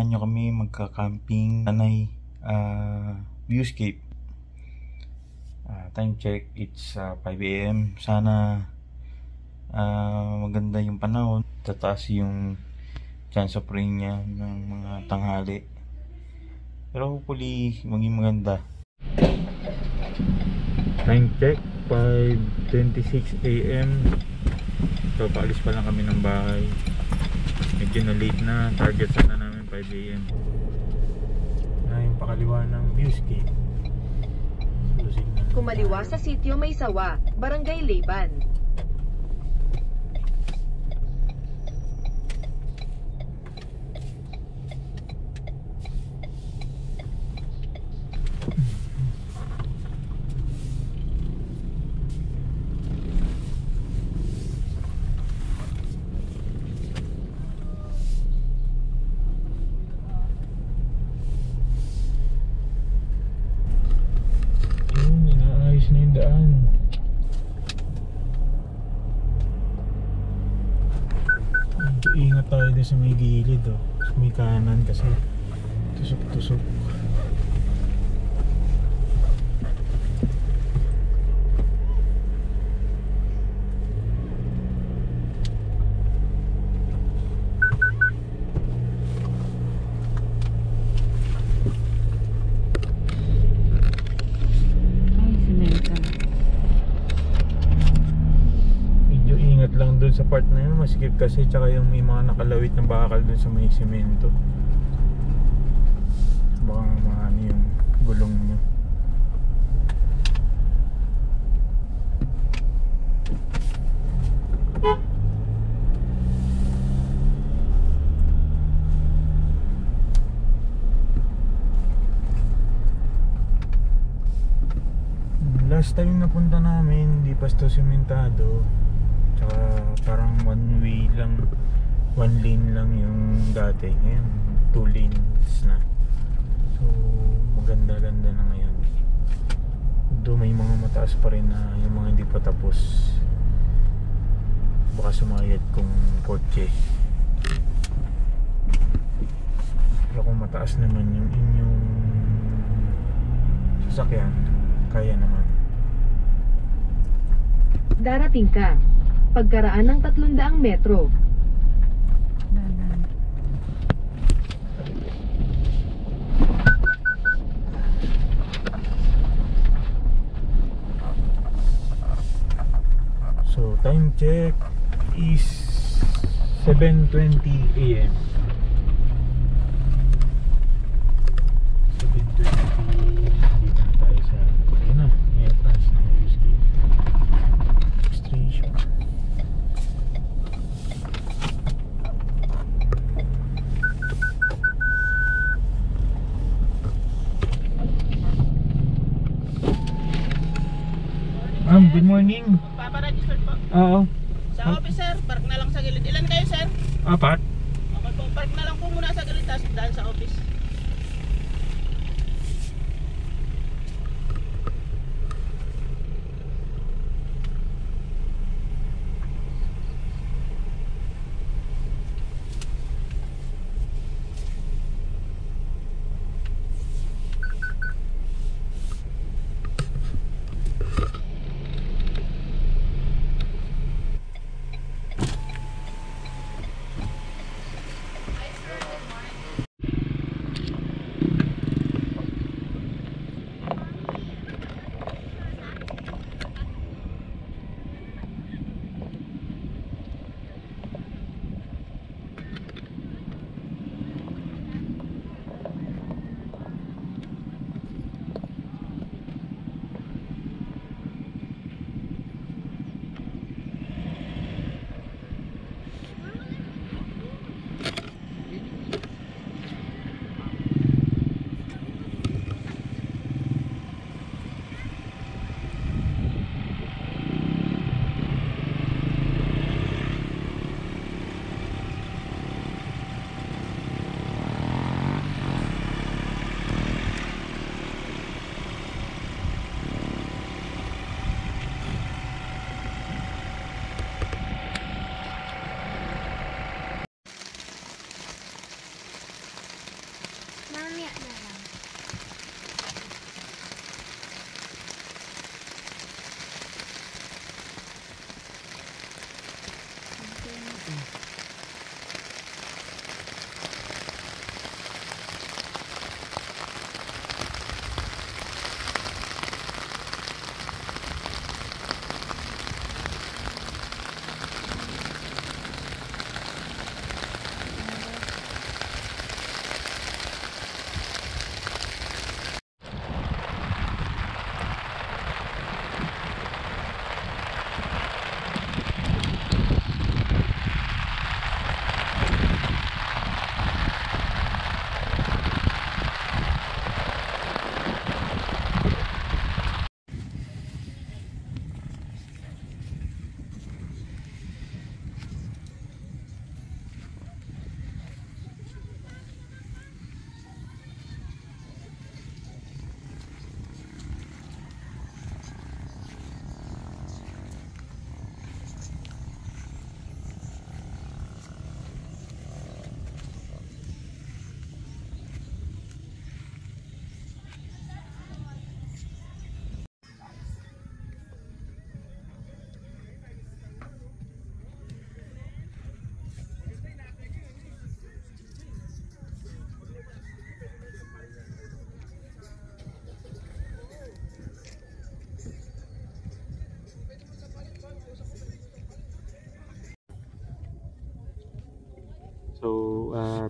samahan nyo kami magka-camping Tanay Viewscape. Time check, it's 5 AM. Sana maganda yung panahon, tataas yung chance of rain niya ng mga tanghali, pero hopefully maging maganda. Time check, 5:26 AM. So paalis pa lang kami ng bahay. Medyo na late na, target sana namin 5 AM. Na yung pakaliwa ng Viewscape. Kumaliwa sa sitio May Sawa, Barangay Leiban. Na yung daan. Ingat tayo din sa may gilid, sa may kanan kasi tusok-tusok. Sa part na yun masikip kasi, tsaka yung may mga nakalawit ng bakal dun sa may semento, baka maano yung gulong nyo. Last time na punta namin di pa ito sementado, parang one way lang, one lane lang yung dati. Ngayon 2 lanes na, so maganda-ganda na ngayon. Doon may mga mataas pa rin na yung mga hindi pa tapos, baka sumayad kung kotse. Pero kung mataas naman yung inyong sasakyan, kaya naman. Darating ka pagkaraan ng 300 metro. So time check is 7:20 AM. 7:20. Dito na tayo sa, ayun na, may entrance ng Viewscape Station. Good morning. Paparegister po. Oo. Sa office, sir. Park na lang sa gilid. Ilan kayo, sir? 4. Okay po. Park na lang po muna sa gilid, tapos daan sa office.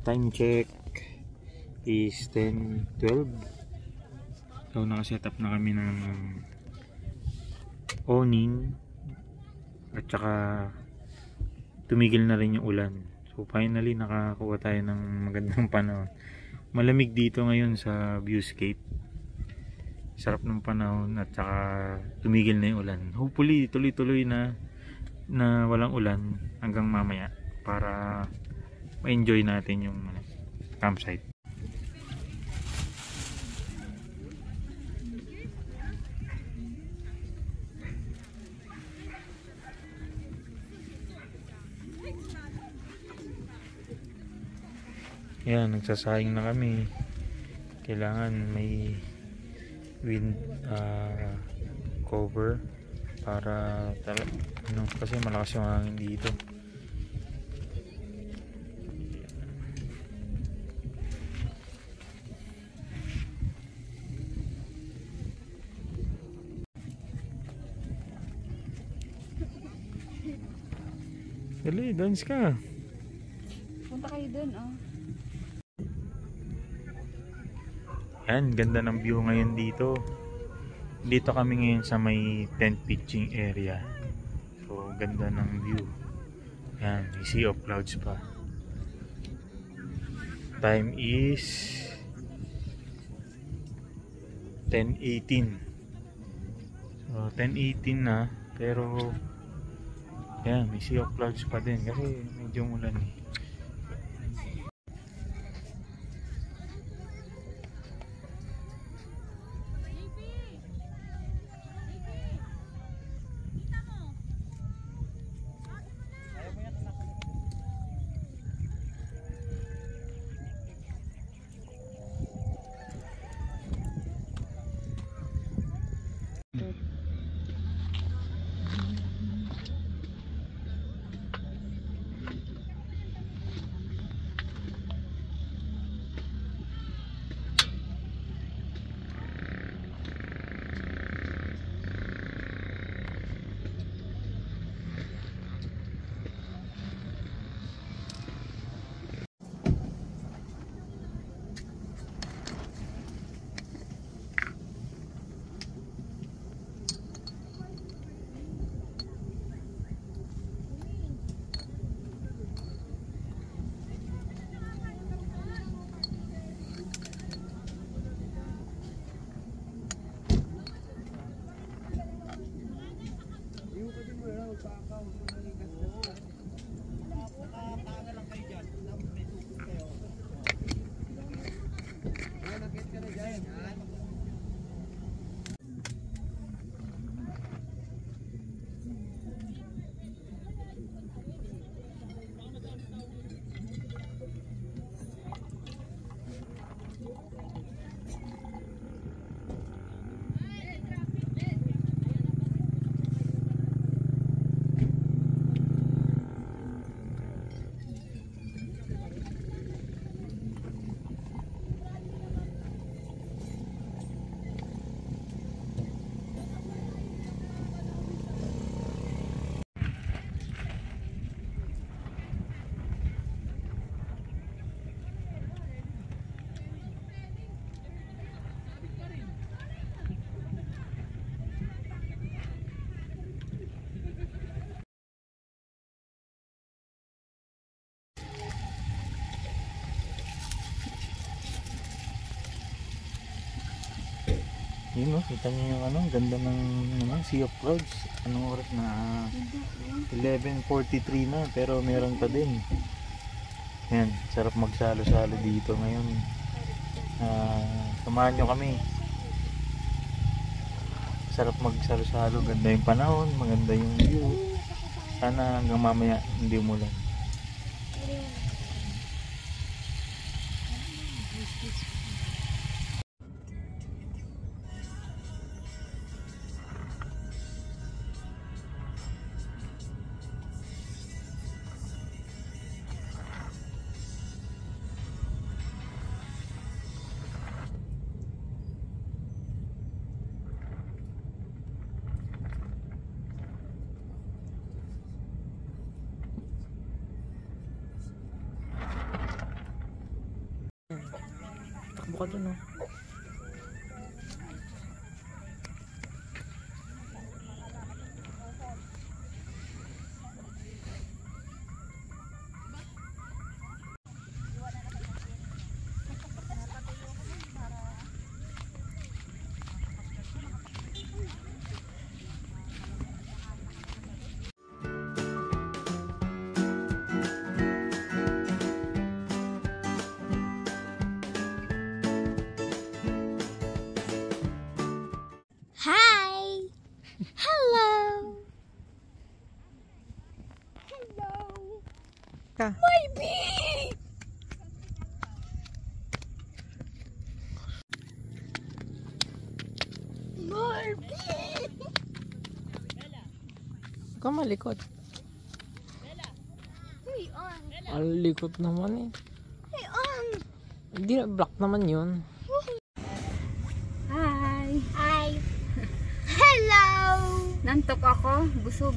time check is 10:12. So nakaset up na kami ng awning at saka tumigil na rin yung ulan. So finally nakakuha tayo ng magandang panahon. Malamig dito ngayon sa viewscape. Sarap ng panahon at saka tumigil na yung ulan. Hopefully tuloy-tuloy na walang ulan hanggang mamaya para ma-enjoy natin yung campsite. Yan, nagsasayang na kami. Kailangan may wind cover para kasi malakas yung hangin dito. Dali, dance ka. Punta kayo dun, oh. Yan, ganda ng view ngayon dito. Dito kami ngayon sa may tent pitching area. So, ganda ng view. Yan, may sea of clouds pa. Time is 10:18. So, 10:18 na. Pero, yan, may sea of clouds pa din. Kasi medyo ulan eh. Yun o, kita nyo yung ganda ng sea of clouds. Anong oras na? 11:43 na, pero meron pa din. Yan, sarap magsalo-salo dito ngayon. Samahan nyo kami. Sarap magsalo-salo, ganda yung panahon, maganda yung view. Sana hanggang mamaya hindi umulan. ka dun, oh. Hi! Hello! Hello! Ka. Baby! Barbie! Ka malikot. Hey, on! Ang likot naman eh. Hey, on! Hindi na, black naman yun. Hi! Hi! Hello! Nantok ako. Busog.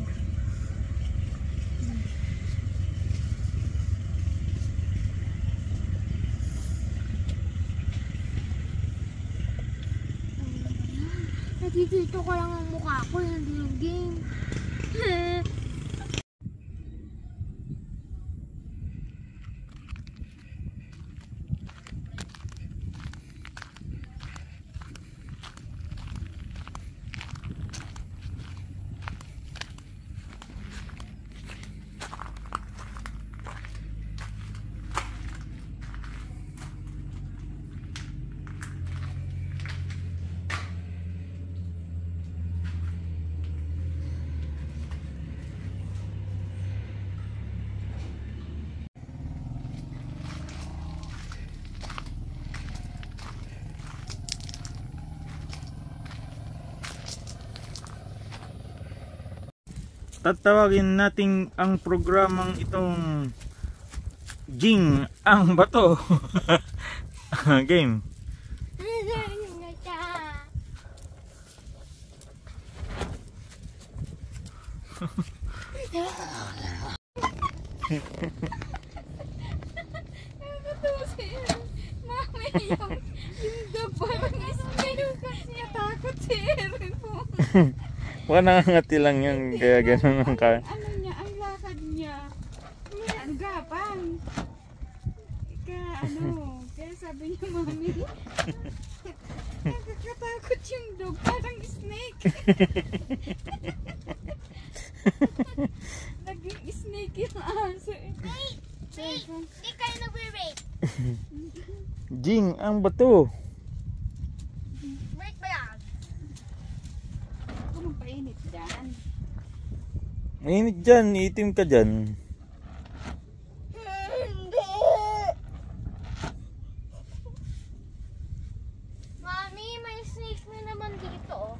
Nakikita ko lang ang mukha ko, hindi yung game. Tatawagin natin ang programang itong Jing ang Bato. Game. Mami, yung dog parang ismail kasi natakot si Erin po. Baka nangangati lang yan, kaya gano'n ang ka. Ano niya, ang lakad niya. Ang gapang. Kaya sabi niya, Mami, nakakatakot yung dog, parang snake. Naging snake yung aso eh. Hindi kayo nagre-rape. Jing ang Bato. Break ba yan? Huwag mong painit dyan. Mainit dyan, itim ka dyan. Hindi. Mami, may snake na naman dito.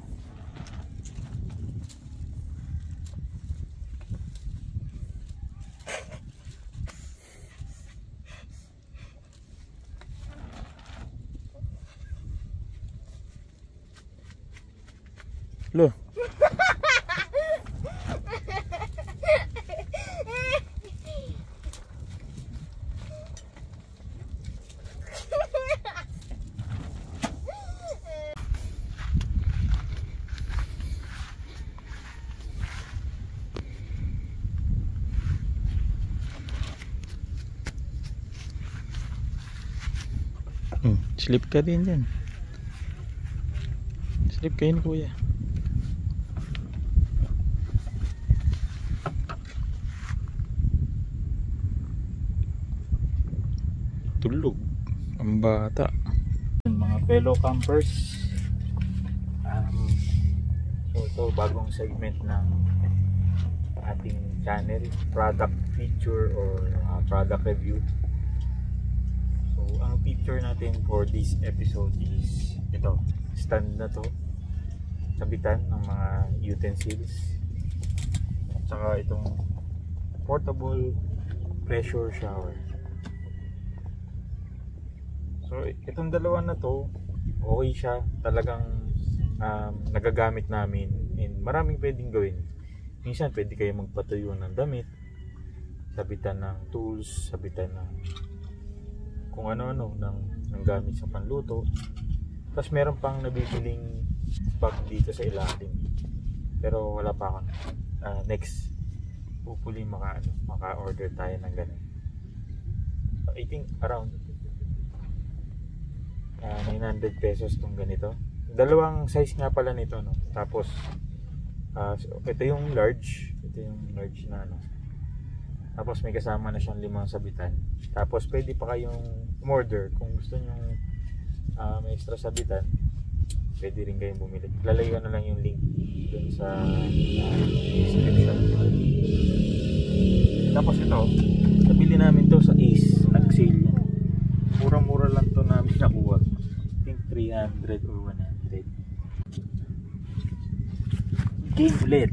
Lo. Slip ka din dyan. Slip kayo ni kuya. Tulog ang bata. Mga fellow campers, so ito bagong segment ng ating channel, product feature or product review. So ang feature natin for this episode is ito, stand na to, sabitan ng mga utensils, at saka itong portable pressure shower. So itong dalawa na to, okay siya, talagang nagagamit namin, and maraming pwedeng gawin. Minsan pwede kayo magpatuyo ng damit, sabitan ng tools, sabitan ng kung ano-ano, ng ng gamit sa panluto. Tapos meron pang nabibiling bag dito sa ilalim. Pero wala pa ako. Next, hopefully maka-order tayo ng ganun. I think around 900 pesos tong ganito. Dalawang size nga pala nito, no? Tapos ito yung large na ano. Tapos may kasama na siyang 5 sabitan. Tapos pwede pa kayong umorder kung gusto niyo may extra sabitan. Pwede rin kayong bumili. Lalagay ko na lang yung link dun sa description. Tapos ito, nabili namin to sa Ace. Nag-sale yan. Mura-mura lang to namin nakuha. I think 300 or 100. Game ulit.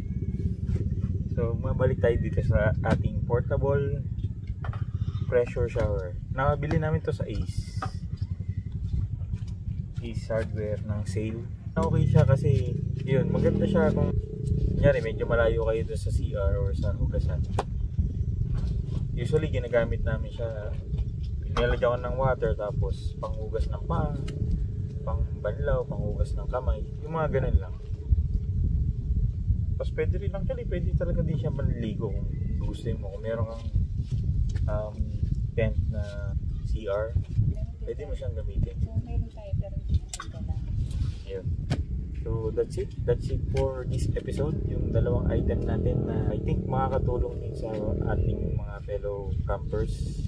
So, mabalik tayo dito sa ating portable pressure shower. Nakabili namin to sa Ace. Ace Hardware ng sale. Okay siya kasi yun, maganda siya kung kunyari medyo malayo kayo doon sa CR or sa hugasan. Usually ginagamit namin siya, nilalagyan ko ng water tapos panghugas ng paa, pangbanlaw, panghugas ng kamay, yung mga ganun lang. Tapos pwede rin lang pwede talaga din siya manligo kung gusto mo. Kung meron kang tent na CR, pwede mo siyang gamitin. Yeah. So that's it for this episode. Yung dalawang item natin na I think makakatulong din sa ating mga fellow campers.